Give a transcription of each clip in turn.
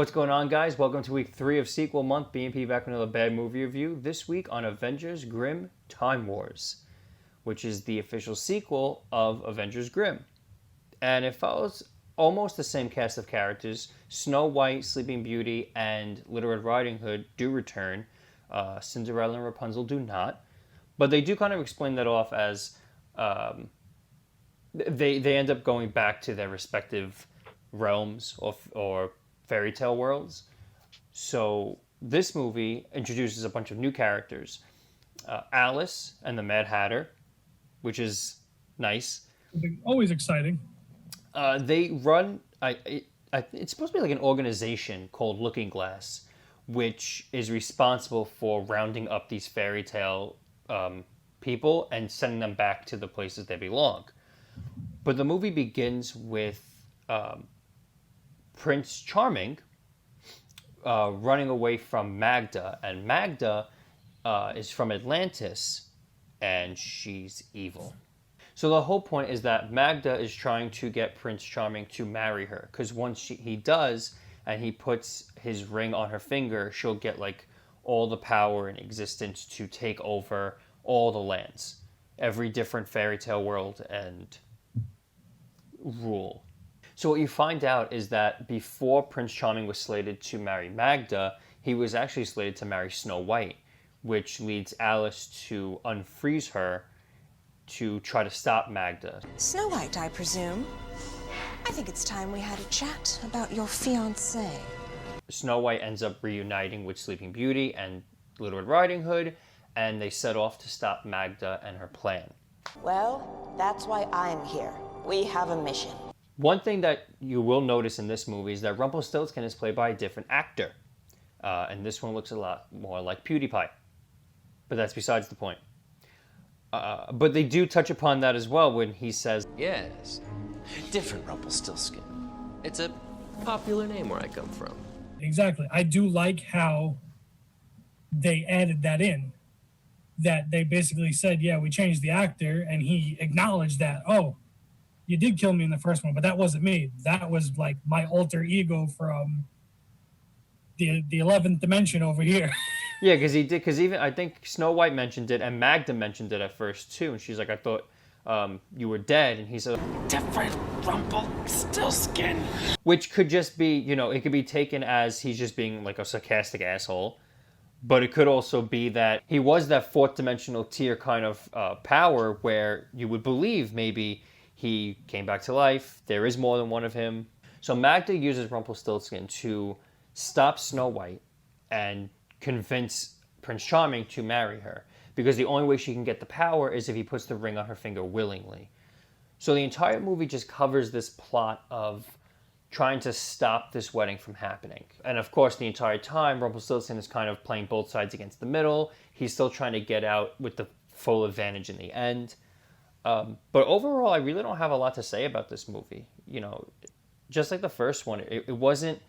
What's going on, guys? Welcome to week 3 of sequel month. BMP back with another bad movie review. This week on Avengers Grimm Time Wars, which is the official sequel of Avengers Grimm. And it follows almost the same cast of characters. Snow White, Sleeping Beauty, and Little Red Riding Hood do return. Cinderella and Rapunzel do not. But they do kind of explain that off as they end up going back to their respective realms or fairy tale worlds. So this movie introduces a bunch of new characters. Alice and the Mad Hatter, which is nice. Always exciting. They run, it's supposed to be like an organization called Looking Glass, which is responsible for rounding up these fairy tale people and sending them back to the places they belong. But the movie begins with Prince Charming running away from Magda, and Magda is from Atlantis, and she's evil. So the whole point is that Magda is trying to get Prince Charming to marry her, because once he does, and he puts his ring on her finger, she'll get like all the power in existence to take over all the lands, every different fairy tale world, and rule. So what you find out is that before Prince Charming was slated to marry Magda, he was actually slated to marry Snow White, which leads Alice to unfreeze her to try to stop Magda. Snow White, I presume. I think it's time we had a chat about your fiancé. Snow White ends up reuniting with Sleeping Beauty and Little Red Riding Hood, and they set off to stop Magda and her plan. Well, that's why I'm here. We have a mission. One thing that you will notice in this movie is that Rumpelstiltskin is played by a different actor. And this one looks a lot more like PewDiePie. But that's besides the point. But they do touch upon that as well when he says, Yes, different Rumpelstiltskin. It's a popular name where I come from. Exactly. I do like how they added that in. That they basically said, yeah, we changed the actor, and he acknowledged that, oh, you did kill me in the first one, but that wasn't me. That was like my alter ego from the 11th dimension over here. Yeah, because he did. Because even I think Snow White mentioned it, and Magda mentioned it at first too. And she's like, "I thought you were dead." And he said, "Different Rumpelstiltskin," which could just be, it could be taken as he's just being like a sarcastic asshole, but it could also be that he was that fourth dimensional tier kind of power where you would believe maybe he came back to life. There is more than one of him. So Magda uses Rumpelstiltskin to stop Snow White and convince Prince Charming to marry her, because the only way she can get the power is if he puts the ring on her finger willingly. So the entire movie just covers this plot of trying to stop this wedding from happening. And of course, the entire time, Rumpelstiltskin is kind of playing both sides against the middle. He's still trying to get out with the full advantage in the end. But overall, I really don't have a lot to say about this movie. Just like the first one, it wasn't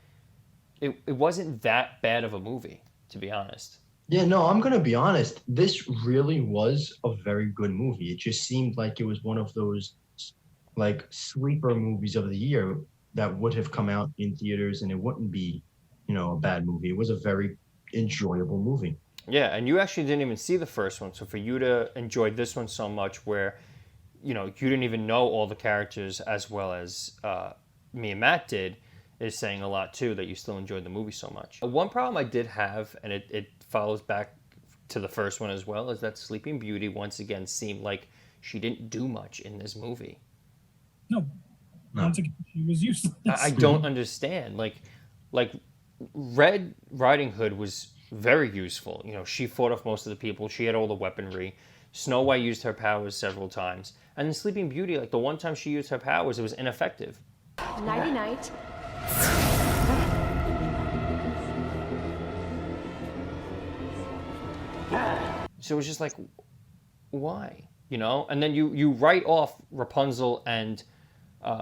that bad of a movie, to be honest. Yeah, no, I'm going to be honest. This really was a very good movie. It just seemed like it was one of those like sleeper movies of the year that would have come out in theaters and it wouldn't be, a bad movie. It was a very enjoyable movie. Yeah, and you actually didn't even see the first one. So for you to enjoy this one so much where, you didn't even know all the characters as well as me and Matt did, is saying a lot too, that you still enjoyed the movie so much. One problem I did have, and it follows back to the first one as well, is that Sleeping Beauty once again seemed like she didn't do much in this movie. No. Once again, she was useless. I don't understand. Like Red Riding Hood was very useful. She fought off most of the people. She had all the weaponry. Snow White used her powers several times. And the Sleeping Beauty, like the one time she used her powers, it was ineffective. Nighty-night. So it was just like, why? And then you write off Rapunzel and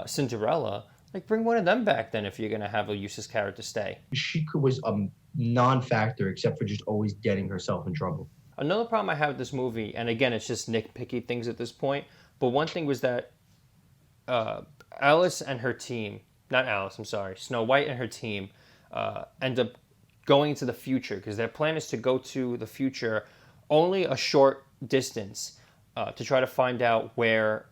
Cinderella. Like, bring one of them back then if you're going to have a useless character stay. She was a non-factor except for just always getting herself in trouble. Another problem I have with this movie, and again, it's just nitpicky things at this point, but one thing was that Alice and her team, not Alice, I'm sorry, Snow White and her team end up going into the future, because their plan is to go to the future only a short distance to try to find out where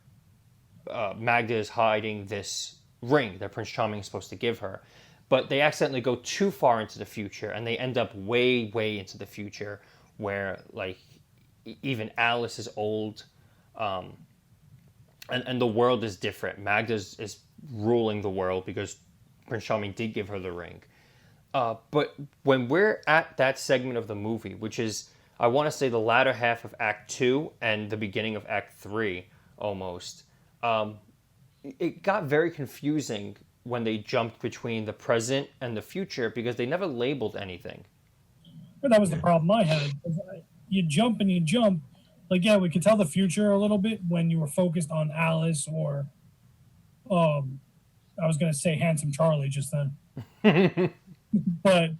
Magda is hiding this ring that Prince Charming is supposed to give her. But they accidentally go too far into the future, and they end up way, way into the future, where like even Alice is old, and the world is different. Magda is ruling the world because Prince Charming did give her the ring. But when we're at that segment of the movie, which is, I want to say, the latter half of Act 2 and the beginning of Act 3, almost, it got very confusing when they jumped between the present and the future, because they never labeled anything. But that was the problem I had. You jump and you jump. Like, yeah, we could tell the future a little bit when you were focused on Alice or, I was going to say Handsome Charlie just then. But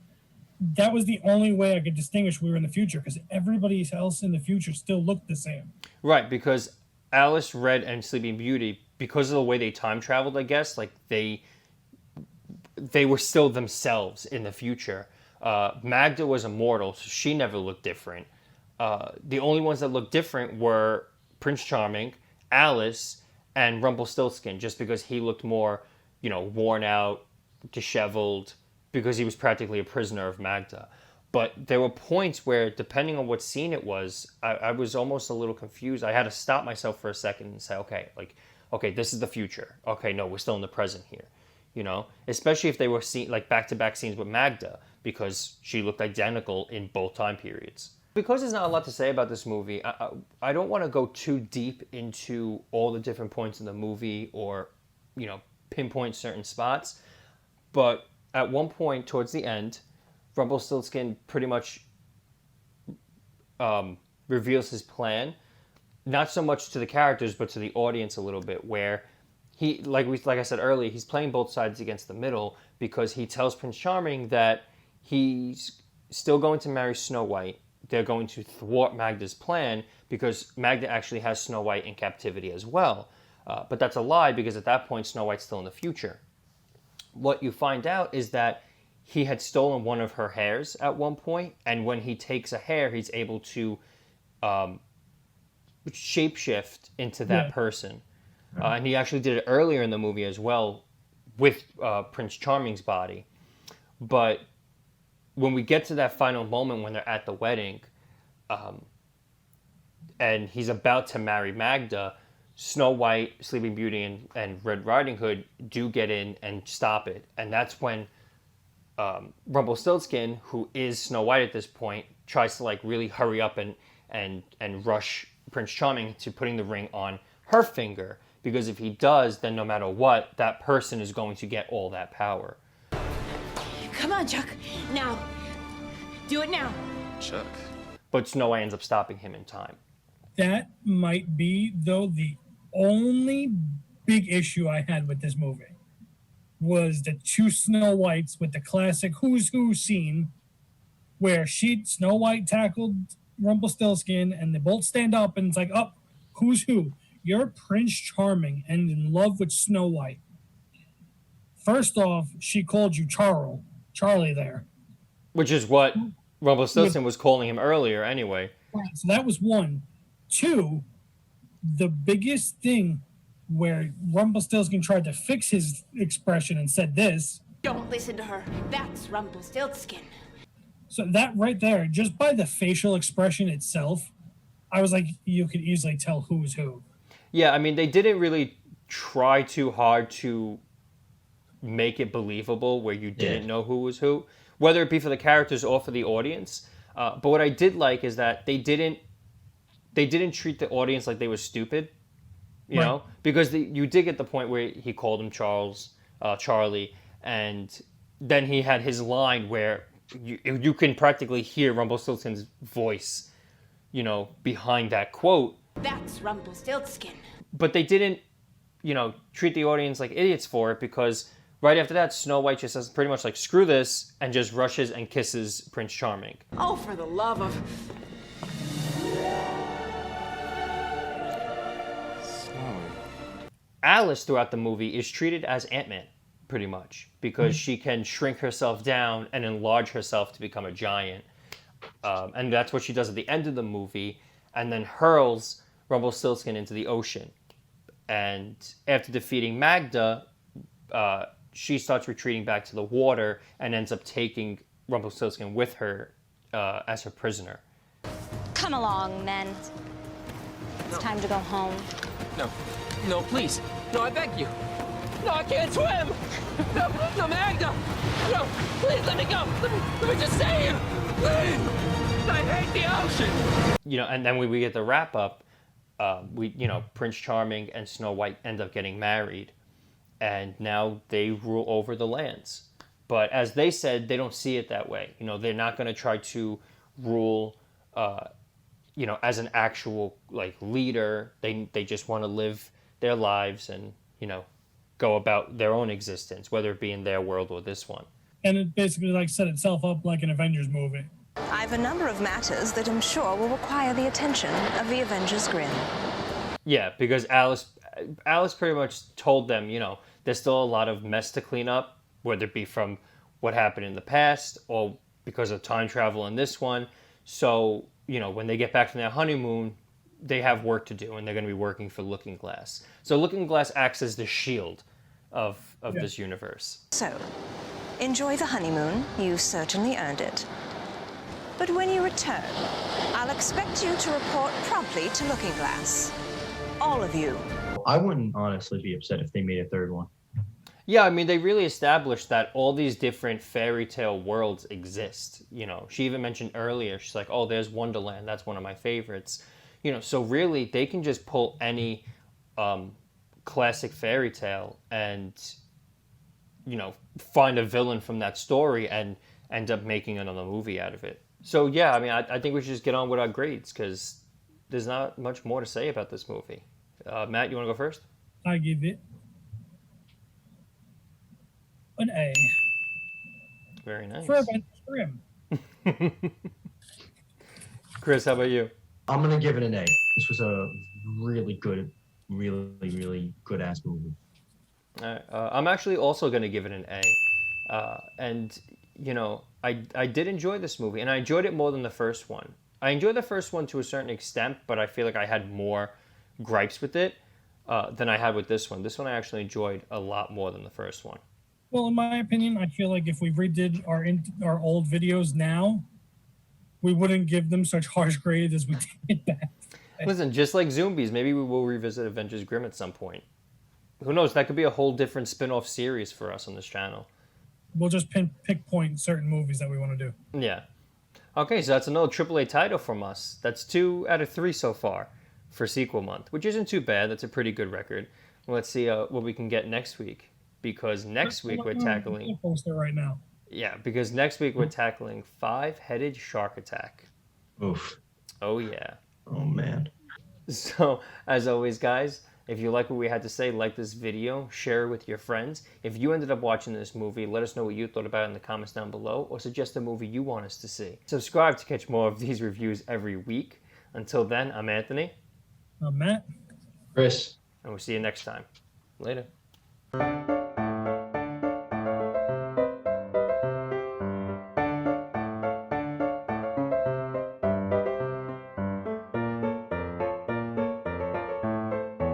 that was the only way I could distinguish we were in the future, because everybody else in the future still looked the same. Right, because Alice, Red, and Sleeping Beauty, because of the way they time traveled, I guess, like they were still themselves in the future. Magda was immortal, so she never looked different. The only ones that looked different were Prince Charming, Alice, and Rumpelstiltskin, just because he looked more, worn out, disheveled, because he was practically a prisoner of Magda. But there were points where, depending on what scene it was, I was almost a little confused. I had to stop myself for a second and say, okay, this is the future. Okay, no, we're still in the present here. Especially if they were like back-to-back scenes with Magda, because she looked identical in both time periods. Because there's not a lot to say about this movie, I don't want to go too deep into all the different points in the movie or, pinpoint certain spots. But at one point towards the end, Rumpelstiltskin pretty much reveals his plan, not so much to the characters, but to the audience a little bit, where he, like I said earlier, he's playing both sides against the middle, because he tells Prince Charming that he's still going to marry Snow White. They're going to thwart Magda's plan, because Magda actually has Snow White in captivity as well. But that's a lie, because at that point, Snow White's still in the future. What you find out is that he had stolen one of her hairs at one point, and when he takes a hair, he's able to shapeshift into that person. And he actually did it earlier in the movie as well with Prince Charming's body. But when we get to that final moment when they're at the wedding, and he's about to marry Magda, Snow White, Sleeping Beauty, and Red Riding Hood do get in and stop it. And that's when Rumpelstiltskin, who is Snow White at this point, tries to really hurry up and rush Prince Charming to putting the ring on her finger. Because if he does, then no matter what, that person is going to get all that power. Come on, Chuck. Now. Do it now. Chuck. But Snow White ends up stopping him in time. That might be, though, the only big issue I had with this movie was the two Snow Whites with the classic Who's Who scene where Snow White tackled Rumpelstiltskin and they both stand up and it's like, oh, who's who? You're Prince Charming and in love with Snow White. First off, she called you Charlie there. Which is what Rumpelstiltskin was calling him earlier anyway. Right, so that was one. Two, the biggest thing where Rumpelstiltskin tried to fix his expression and said this. Don't listen to her. That's Rumpelstiltskin. So that right there, just by the facial expression itself, I was like, you could easily tell who's who. Yeah, I mean, they didn't really try too hard to make it believable where you didn't know who was who, whether it be for the characters or for the audience. But what I did like is that they didn't treat the audience like they were stupid, you know, because you did get the point where he called him Charlie, and then he had his line where you can practically hear Rumpelstiltskin's voice, behind that quote. That's Rumpelstiltskin. But they didn't, treat the audience like idiots for it, because right after that, Snow White just says pretty much like, screw this, and just rushes and kisses Prince Charming. Oh, for the love of... Alice throughout the movie is treated as Ant-Man. pretty much, because she can shrink herself down and enlarge herself to become a giant. And that's what she does at the end of the movie, and then hurls Rumpelstiltskin into the ocean. And after defeating Magda, she starts retreating back to the water and ends up taking Rumpelstiltskin with her as her prisoner. Come along, men. It's time to go home. No. No, please. No, I beg you. No, I can't swim! No, no, Magda! No, please let me go! Let me just save! Please! I hate the ocean! You know, and then when we get the wrap up, Prince Charming and Snow White end up getting married, and now they rule over the lands. But as they said, they don't see it that way. You know, they're not going to try to rule, as an actual leader. They just want to live their lives and go about their own existence, whether it be in their world or this one. And it basically set itself up like an Avengers movie. I've a number of matters that I'm sure will require the attention of the Avengers Grimm. Yeah, because Alice pretty much told them, there's still a lot of mess to clean up, whether it be from what happened in the past or because of time travel in this one. So, when they get back from their honeymoon, they have work to do, and they're going to be working for Looking Glass. So Looking Glass acts as the shield of this universe. So, enjoy the honeymoon. You certainly earned it. But when you return, I'll expect you to report promptly to Looking Glass. All of you. I wouldn't honestly be upset if they made a third one. Yeah, I mean, they really established that all these different fairy tale worlds exist. She even mentioned earlier, she's like, oh, there's Wonderland. That's one of my favorites. So really, they can just pull any classic fairy tale and, find a villain from that story and end up making another movie out of it. So, yeah, I mean, I think we should just get on with our grades because there's not much more to say about this movie. Matt, you want to go first? I give it an A. Very nice. For Avengers Grimm. Chris, how about you? I'm going to give it an A. This was a really good, really good ass movie. I'm actually also going to give it an A. I did enjoy this movie, and I enjoyed it more than the first one. I enjoyed the first one to a certain extent, but I feel like I had more gripes with it than I had with this one. This one I actually enjoyed a lot more than the first one. Well, in my opinion, I feel like if we redid our old videos now, we wouldn't give them such harsh grades as we did back. Listen, just like Zombies, maybe we will revisit Avengers Grimm at some point. Who knows? That could be a whole different spin-off series for us on this channel. We'll just pinpoint certain movies that we want to do. Yeah. Okay, so that's another AAA title from us. That's 2 out of 3 so far for sequel month, which isn't too bad. That's a pretty good record. Let's see what we can get next week, because next week we're tackling... Poster right now. Yeah, because next week we're tackling Five-Headed Shark Attack. Oof. Oh, yeah. Oh, man. So, as always, guys, if you like what we had to say, like this video, share it with your friends. If you ended up watching this movie, let us know what you thought about it in the comments down below, or suggest a movie you want us to see. Subscribe to catch more of these reviews every week. Until then, I'm Anthony. I'm Matt. Chris. And we'll see you next time. Later.